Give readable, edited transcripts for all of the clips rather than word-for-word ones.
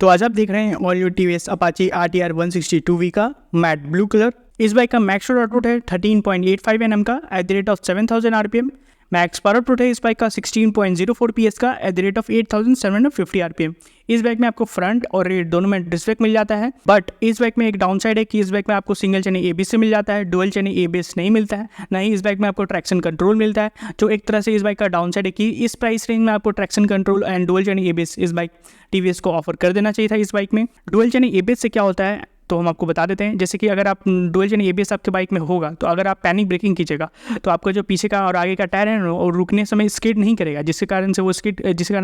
तो आज आप देख रहे हैं all new TVS Apache RTR 162V का मैट ब्लू कलर। इस बाइक का मैक्स रोड आउटपुट है 13.85 Nm का at the rate of 7000 RPM। Max power output है इस बाइक का 16.04 PS का at the rate of 8750 RPM। इस बाइक में आपको फ्रंट और रेयर दोनों में डिस्क ब्रेक मिल जाता है, बट इस बाइक में एक डाउन साइड है कि इस बाइक में आपको सिंगल चैनल ABS से मिल जाता है, डुअल चैनल ABS नहीं मिलता है। ना ही इस बाइक में आपको ट्रैक्शन कंट्रोल मिलता है, जो एक तरह से इस बाइक का डाउन साइड है कि इस प्राइस रेंज में आपको traction control and dual channel ABS इस बाइक TVS को ऑफर कर देना चाहिए था। इस बाइक में डुअल चैनल ABS से क्या होता है तो हम आपको बता देते हैं। जैसे कि अगर आप डुअल चैनल ABS आपके बाइक में होगा तो अगर आप पैनिक ब्रेकिंग कीजिएगा तो आपका जो पीछे का और आगे का टायर है और रुकने समय स्किड नहीं करेगा, जिसके कारण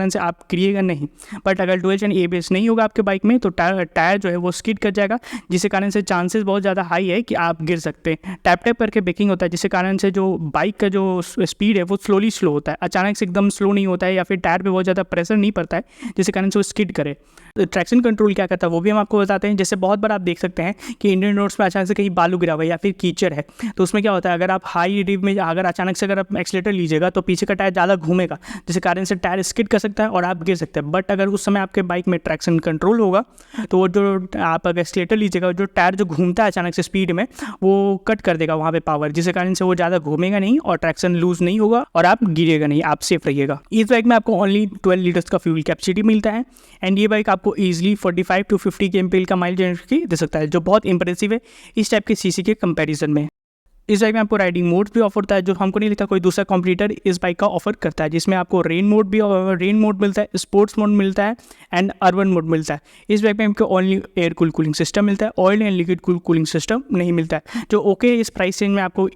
से आप गिरिएगा नहीं। बट अगर डुअल चैनल ABS नहीं होगा आपके बाइक में तो टायर जो है वो स्किड कर जाएगा, जिसके कारण से चांसेस बहुत ज़्यादा हाई है कि आप गिर सकते हैं। टैप टैप करके ब्रेकिंग होता है, जिसके कारण से जो बाइक का जो स्पीड है वो स्लो होता है, अचानक से एकदम स्लो नहीं होता है, या फिर टायर पर बहुत ज़्यादा प्रेशर नहीं पड़ता है जिसके कारण से वो स्किड करे। तो ट्रैक्शन कंट्रोल क्या करता है वो भी हम आपको बताते हैं। जैसे बहुत बार आप देख सकते हैं कि इंडियन रोड्स में अचानक से कहीं बालू गिरा हुआ है या फिर कीचड़ है, तो उसमें क्या होता है, अगर आप हाई रिव में अगर अचानक से अगर आप एक्सीलेटर लीजिएगा तो पीछे का टायर ज़्यादा घूमेगा, जिसके कारण से टायर स्किड कर सकता है और आप गिर सकते हैं। बट अगर उस समय आपके बाइक में ट्रैक्शन कंट्रोल होगा तो वो जो आप अगर एक्सीलेटर लीजिएगा, जो टायर जो घूमता है अचानक से स्पीड में, वो कट कर देगा वहाँ पे पावर, जिसके कारण से वो ज़्यादा घूमेगा नहीं और ट्रैक्शन लूज नहीं होगा और आप गिरेगा नहीं, आप सेफ रहिएगा। इस बाइक में आपको ओनली 12 लीटर्स का फ्यूल कैपेसिटी मिलता है एंड ये बाइक आपको ईजिली 45 to 50 kmpl का माइल जनरेट दे सकता है, जो बहुत इंप्रेसिव है इस टाइप के सीसी के कंपैरिजन में। इस बाइक में आपको राइडिंग मोड भी ऑफर होता है, जो हमको नहीं लगता कोई दूसरा कॉम्पिटिटर इस बाइक का ऑफर करता है, जिसमें आपको रेन मोड मिलता है, स्पोर्ट्स मोड मिलता है एंड अर्बन मोड मिलता है। इस बाइक में आपको ओनली एयर कूलिंग सिस्टम मिलता है, oil and liquid cooling system नहीं मिलता है, जो ओके इस प्राइस रेंज में आपको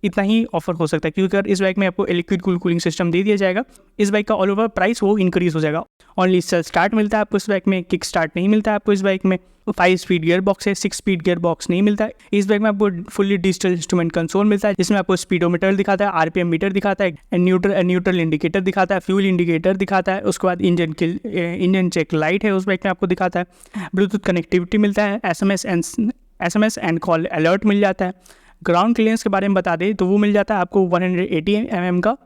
इतना ही ऑफर हो सकता है, क्योंकि अगर इस बाइक में आपको लिक्विड कूलिंग सिस्टम दे दिया जाएगा इस बाइक का ऑल ओवर प्राइस वो इंक्रीज हो जाएगा। ओनली सेल्फ स्टार्ट मिलता है आपको इस बाइक में, किक स्टार्ट नहीं मिलता है आपको इस बाइक में। 5 स्पीड गियर बॉक्स है, 6 स्पीड गियर बॉक्स नहीं मिलता है। इस बाइक में आपको फुल्ली डिजिटल इंस्ट्रूमेंट कंसोल मिलता है, जिसमें आपको स्पीडोमीटर दिखाता है, RPM मीटर दिखाता है, न्यूट्रल इंडिकेटर दिखाता है, फ्यूल इंडिकेटर दिखाता है, उसके बाद इंजन चेक लाइट है उस बाइक में आपको दिखाता है। ब्लूटूथ कनेक्टिविटी मिलता है, SMS एंड कॉल अलर्ट मिल जाता है। ग्राउंड क्लियरेंस के बारे में बता दें तो वो मिल जाता है आपको 180 mm का।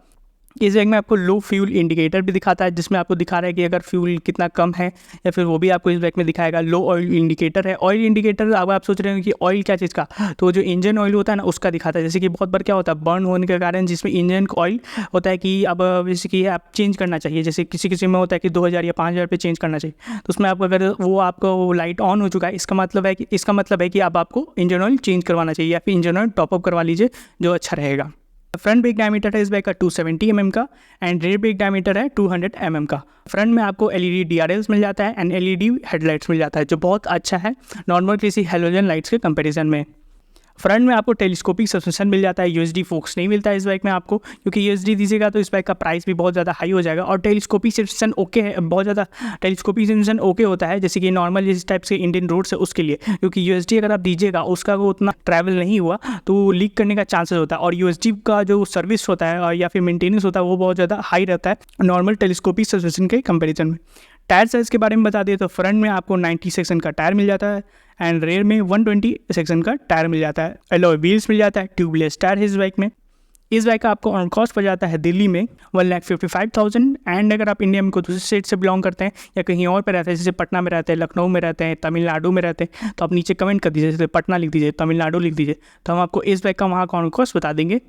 इस बाइक में आपको लो फ्यूल इंडिकेटर भी दिखाता है, जिसमें आपको दिखा रहा है कि अगर फ्यूल कितना कम है या फिर वो भी आपको इस बाइक में दिखाएगा। लो ऑयल इंडिकेटर है, ऑयल इंडिकेटर अब आप सोच रहे हो कि ऑयल क्या चीज़ का, तो जो इंजन ऑयल होता है ना उसका दिखाता है। जैसे कि बहुत बार क्या होता है बर्न होने के कारण जिसमें इंजन ऑयल होता है कि अब जैसे कि आप चेंज करना चाहिए, जैसे किसी में होता है कि 2000 या 5000 पे चेंज करना चाहिए, तो उसमें आप अगर वो आपको लाइट ऑन हो चुका है, इसका मतलब है कि अब आपको इंजन ऑयल चेंज करवाना चाहिए या फिर इंजन ऑयल टॉपअप करवा लीजिए, जो अच्छा रहेगा। फ्रंट ब्रेक डायमीटर है इस बाइक का 270 mm का एंड रेयर ब्रेक डायमीटर है 200 mm का। फ्रंट में आपको LED DRLs मिल जाता है एंड LED हेडलाइट्स मिल जाता है, जो बहुत अच्छा है नॉर्मल किसी हेलोजन लाइट्स के कंपैरिजन में। फ्रंट में आपको टेलीस्कोपिक सस्पेंशन मिल जाता है, USD फोक्स नहीं मिलता है इस बाइक में आपको, क्योंकि USD दीजिएगा तो इस बाइक का प्राइस भी बहुत ज़्यादा हाई हो जाएगा। और टेलीस्कोपिक सस्पेंशन ओके है, बहुत ज़्यादा टेलीस्कोपिक सस्पेंशन ओके होता है जैसे कि नॉर्मल जिस टाइप से इंडियन रोड्स है उसके लिए, क्योंकि USD अगर आप दीजिएगा उसका वो उतना ट्रैवल नहीं हुआ तो लीक करने का चांसेस होता है, और USD का जो सर्विस होता है और या फिर मेंटेनेंस होता है वो बहुत ज़्यादा हाई रहता है नॉर्मल टेलीस्कोपिक सस्पेंशन के कंपेरिजन में। टायर साइज़ के बारे में बता दें तो फ्रंट में आपको 90 सेक्शन का टायर मिल जाता है एंड रेयर में 120 सेक्शन का टायर मिल जाता है। अलॉय व्हील्स मिल जाता है, ट्यूबलेस टायर है इस बाइक में। इस बाइक का आपको ऑन कॉस्ट पड़ जाता है दिल्ली में 1,55,000 एंड अगर आप इंडिया में कोई दूसरे स्टेट से बिलोंग करते हैं या कहीं और पे रहते हैं, जैसे पटना में रहते हैं, लखनऊ में रहते हैं, तमिलनाडु में रहते हैं, तो आप नीचे कमेंट कर दीजिए, जैसे पटना लिख दीजिए, तमिलनाडु लिख दीजिए, तो हम आपको इस बाइक का वहाँ का ऑन कॉस्ट बता देंगे।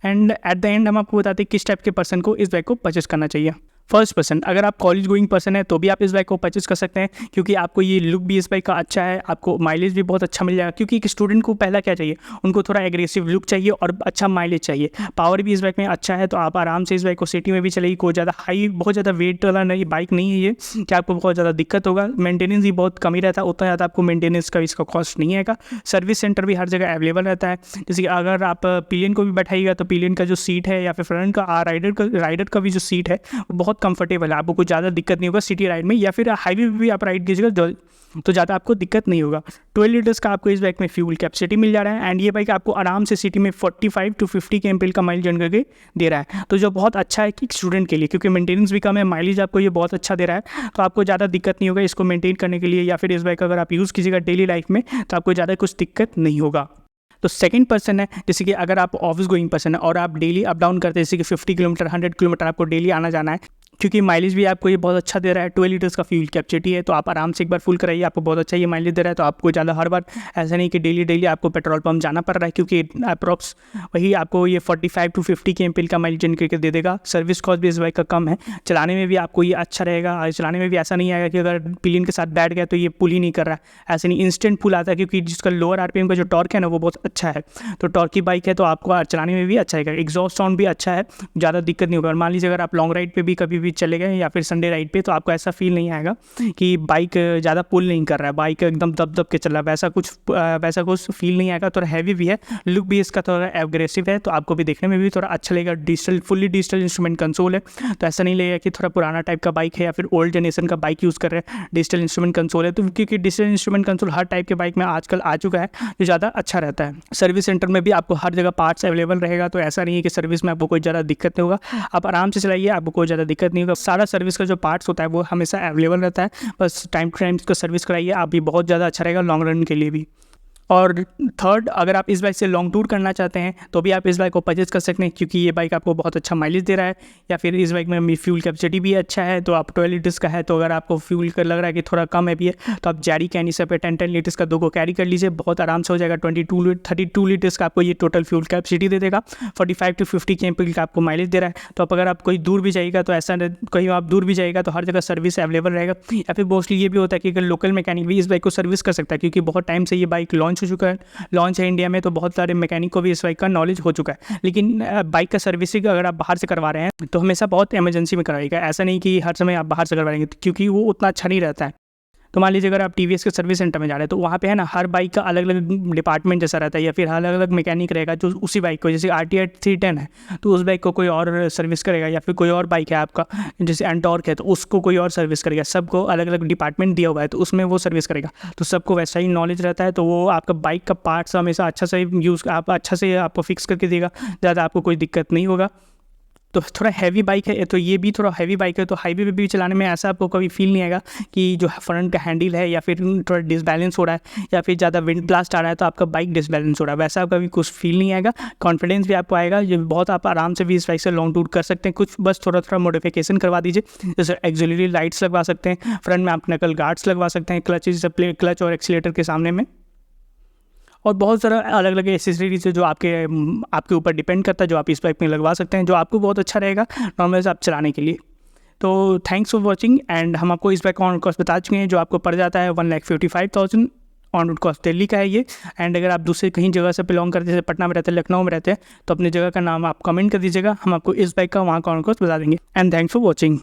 एंड एट द एंड हम आपको बताते हैं किस टाइप के पर्सन को इस बाइक को परचेस करना चाहिए। फर्स्ट पर्सन, अगर आप कॉलेज गोइंग पर्सन है तो भी आप इस बाइक को परचेस कर सकते हैं, क्योंकि आपको ये लुक भी इस बाइक का अच्छा है, आपको माइलेज भी बहुत अच्छा मिल जाएगा। क्योंकि एक स्टूडेंट को पहला क्या चाहिए, उनको थोड़ा एग्रेसिव लुक चाहिए और अच्छा माइलेज चाहिए। पावर भी इस बाइक में अच्छा है, तो आप आराम से इस बाइक को सिटी में भी चलेगी। कोई ज़्यादा बहुत ज़्यादा वेट वाला नहीं बाइक नहीं है ये कि आपको बहुत ज़्यादा दिक्कत होगा। मेंटेनेंस भी बहुत कम ही रहता है, उतना ज़्यादा आपको मेंटेनेंस का इसका कॉस्ट नहीं आएगा। सर्विस सेंटर भी हर जगह अवेलेबल रहता है। जैसे कि अगर आप पिलियन को भी बैठाइएगा तो पिलियन का जो सीट है या फिर फ्रंट का राइडर का भी जो सीट है वो बहुत कंफर्टेबल है, आपको कुछ ज़्यादा दिक्कत नहीं होगा सिटी राइड में, या फिर हाईवे पे भी आप राइड कीजिएगा तो ज़्यादा आपको दिक्कत नहीं होगा। 12 लीटर्स का आपको इस बाइक में फ्यूल कैपेसिटी मिल जा रहा है एंड ये बाइक आपको आराम से सिटी में 45 to 50 kmpl का माइल जनरेट करके दे रहा है, तो जो बहुत अच्छा है कि स्टूडेंट के लिए, क्योंकि मेंटेनेंस भी कम है, माइलेज आपको ये बहुत अच्छा दे रहा है, तो आपको ज़्यादा दिक्कत नहीं होगा इसको मेंटेन करने के लिए, या फिर इस बाइक अगर आप यूज़ कीजिएगा डेली लाइफ में तो आपको ज़्यादा कुछ दिक्कत नहीं होगा। तो सेकंड पर्सन है, जैसे कि अगर आप ऑफिस गोइंग पर्सन है और आप डेली अप डाउन करते हैं, जैसे कि 50 किलोमीटर 100 किलोमीटर आपको डेली आना जाना है, क्योंकि माइलेज भी आपको ये बहुत अच्छा दे रहा है। 12 लीटर्स का फ्यूल कैपेसिटी है, तो आप आराम से एक बार फुल कराइए, आपको बहुत अच्छा ये माइलेज दे रहा है। तो आपको ज़्यादा हर बार ऐसा नहीं कि डेली आपको पेट्रोल पंप जाना पड़ रहा है, क्योंकि अप्रॉक्स वही आपको ये 45 to 50 kmpl का माइलेज जनरेट करके दे देगा। सर्विस कॉस्ट भी इस बाइक का कम है, चलाने में भी आपको ये अच्छा रहेगा। और चलाने में भी ऐसा नहीं आएगा कि अगर पिलियन के साथ बैठ गया तो ये पुल ही नहीं कर रहा है, ऐसे नहीं, इंस्टेंट पुल आता है, क्योंकि जिसका लोअर आरपीएम का जो टॉर्क है ना वो बहुत अच्छा है। तो टॉर्क की बाइक है तो आपको चलाने में भी अच्छा है, एग्जॉस्ट साउंड भी अच्छा है, ज़्यादा दिक्कत नहीं होगा। और मान लीजिए अगर आप लॉन्ग राइड पे भी कभी भी चले गए या फिर संडे राइड पे, तो आपको ऐसा फील नहीं आएगा कि बाइक ज़्यादा पुल नहीं कर रहा है, बाइक एकदम दब के चल रहा है, वैसा कुछ फील नहीं आएगा। थोड़ा हैवी भी है, लुक भी इसका थोड़ा एग्रेसिव है, तो आपको भी देखने में भी थोड़ा अच्छा लगेगा। फुल्ली डिजिटल इंस्ट्रूमेंट कंसोल है, तो ऐसा नहीं लगेगा कि थोड़ा पुराना टाइप का बाइक है या फिर ओल्ड जनरेशन का बाइक यूज़ कर रहे हैं। डिजिटल इंस्ट्रूमेंट कंसोल है, तो क्योंकि डिजिटल इंस्ट्रूमेंट कंसोल हर टाइप के बाइक में आजकल आ चुका है, जो ज़्यादा अच्छा रहता है। सर्विस सेंटर में भी आपको हर जगह पार्ट्स अवेलेबल रहेगा, तो ऐसा नहीं है कि सर्विस में आपको कोई ज़्यादा दिक्कत नहीं होगा, आप आराम से चलाइए, आपको कोई ज़्यादा दिक्कत नहीं होगा। सारा सर्विस का जो पार्ट्स होता है वो हमेशा अवेलेबल रहता है, बस टाइम टू टाइम इसको सर्विस कराइए, आप भी बहुत ज़्यादा अच्छा रहेगा लॉन्ग रन के लिए भी। और थर्ड, अगर आप इस बाइक से लॉन्ग टूर करना चाहते हैं तो भी आप इस बाइक को परचेज कर सकते हैं, क्योंकि ये बाइक आपको बहुत अच्छा माइलेज दे रहा है, या फिर इस बाइक में फ्यूल कैपेसिटी भी अच्छा है। तो आप 12 लीटर्स का है, तो अगर आपको फ्यूल का लग रहा है कि थोड़ा कम है भी है, तो आप जैरी कैनी से पे 10 लीटर्स का 2 को कैरी कर लीजिए, बहुत आराम से हो जाएगा। 32 लीटर्स का आपको ये टोटल फ्यूल कैपेसिटी दे देगा। 45 to 50 kmpl का आपको माइलेज दे रहा है। तो अगर आप कोई दूर भी जाइएगा, तो ऐसा कहीं आप दूर भी जाइएगा तो हर जगह सर्विस अवेलेबल रहेगा। या फिर मोस्टली ये भी होता है कि अगर लोकल मैकेनिक भी इस बाइक को सर्विस कर सकता है, क्योंकि बहुत टाइम से ये बाइक लॉन्च हो चुका है, लॉन्च है इंडिया में, तो बहुत सारे मैकेनिक को भी इस बाइक का नॉलेज हो चुका है। लेकिन बाइक का सर्विसिंग अगर आप बाहर से करवा रहे हैं तो हमेशा बहुत इमरजेंसी में कराइएगा, ऐसा नहीं कि हर समय आप बाहर से करवाएंगे, क्योंकि वो उतना अच्छा नहीं रहता है। तो मान लीजिए अगर आप टीवीएस के सर्विस सेंटर में जा रहे हैं, तो वहाँ पे है ना हर बाइक का अलग अलग डिपार्टमेंट जैसा रहता है, या फिर अलग अलग मैकेनिक रहेगा जो उसी बाइक को, जैसे RTR 310 है तो उस बाइक को कोई और सर्विस करेगा, या फिर कोई और बाइक है आपका जैसे एंटॉर्क है तो उसको कोई और सर्विस करेगा। सबको अलग अलग डिपार्टमेंट दिया हुआ है, तो उसमें वो सर्विस करेगा, तो सबको वैसा ही नॉलेज रहता है। तो वो आपका बाइक का पार्ट्स हमेशा अच्छा से यूज़ आप अच्छा से आपको फिक्स करके देगा, ज़्यादा आपको कोई दिक्कत नहीं होगा। तो थोड़ा हैवी बाइक है, तो ये भी थोड़ा हैवी बाइक है, तो हाईवे पे भी चलाने में ऐसा आपको कभी फील नहीं आएगा कि जो फ्रंट का हैंडल है या फिर थोड़ा डिसबैलेंस हो रहा है, या फिर ज़्यादा विंड ब्लास्ट आ रहा है तो आपका बाइक डिसबैलेंस हो रहा है, वैसा कभी कुछ फील नहीं आएगा। कॉन्फिडेंस भी आपको आएगा, ये बहुत आप आराम से भी इस बाइक से लॉन्ग टूर कर सकते हैं। कुछ बस थोड़ा मॉडिफिकेशन करवा दीजिए, जैसे एक्सिलरी लाइट्स लगवा सकते हैं, फ्रंट में आप नकल गार्ड्स लगवा सकते हैं, क्लच और एक्सीलेटर के सामने में, और बहुत सारा अलग अलग एसेसरीज है जो आपके ऊपर डिपेंड करता है, जो आप इस बाइक में लगवा सकते हैं, जो आपको बहुत अच्छा रहेगा नॉर्मल से आप चलाने के लिए। तो थैंक्स फॉर वॉचिंग, एंड हम आपको इस बाइक का ऑन रोड कॉस्ट बता चुके हैं, जो आपको पड़ जाता है 1,55,000 ऑन रोड कॉस्ट दिल्ली का है ये। एंड अगर आप दूसरे कहीं जगह से बिलोंग करते हैं, जैसे पटना में रहते हैं, लखनऊ में रहते हैं, तो अपनी जगह का नाम आप कमेंट कर दीजिएगा, हम आपको इस बाइक का वहाँ का ऑन रोड कॉस्ट बता देंगे। And thanks for watching.